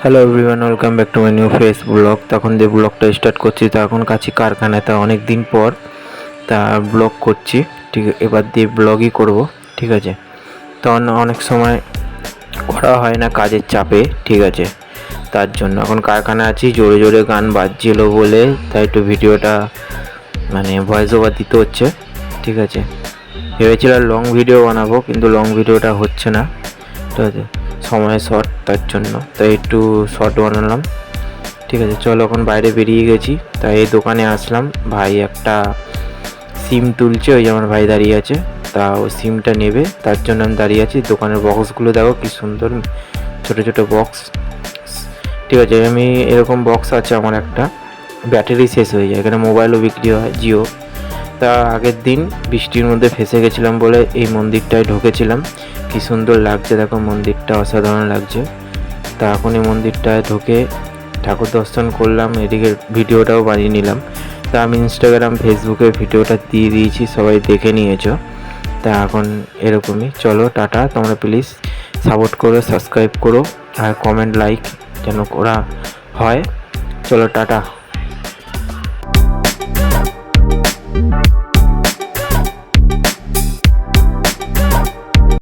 Hello everyone, welcome back to my new face blog. তখন যে ব্লগটা স্টার্ট করছি তখন কাছে কারখানায়, তা অনেক দিন পর তা ব্লগ করছি। ঠিক, এবার দিয়ে ব্লগই করব। ঠিক আছে, তখন অনেক সময় করা হয় না কাজের চাপে। ঠিক আছে, তার জন্য এখন কারখানায় আছি, জোরে জোরে গান বাজছিল বলে তাই একটু ভিডিওটা ভয়েস ওভার দিতে হচ্ছে। ঠিক আছে, ভেবেছিলাম লং ভিডিও বানাবো, কিন্তু লং ভিডিওটা হচ্ছে না। ঠিক আছে, সময় শর্ট, তার জন্য তাই একটু শর্ট বানালাম। ঠিক আছে, চলো এখন বাইরে বেরিয়ে গেছি, তাই এই দোকানে আসলাম। ভাই একটা সিম তুলছে, ওই যে আমার ভাই দাঁড়িয়ে আছে, তা ও সিমটা নেবে, তার জন্য আমি দাঁড়িয়ে আছি। দোকানের বক্সগুলো দেখো কি সুন্দর, ছোটো ছোটো বক্স। ঠিক আছে, আমি এরকম বক্স আছে আমার একটা, ব্যাটারি শেষ হয়ে যায়, এখানে মোবাইলও বিক্রি হয়, জিও। তা আগের দিন বৃষ্টির মধ্যে ফেসে গেছিলাম বলে এই মন্দিরটায় ঢুকেছিলাম। কি সুন্দর লাগছে দেখো, মন্দিরটা অসাধারণ লাগছে। তা এখন এই মন্দিরটায় ঢুকে ঠাকুর দর্শন করলাম, এদিকে ভিডিওটাও বানিয়ে নিলাম। তা আমি ইনস্টাগ্রাম ফেসবুকে ভিডিওটা দিয়ে দিয়েছি, সবাই দেখে নিয়েছো। তা এখন এরকমই, চলো টাটা। তোমরা প্লিজ সাপোর্ট করো, সাবস্ক্রাইব করো, আর কমেন্ট লাইক যেন করা হয়। চলো টাটা।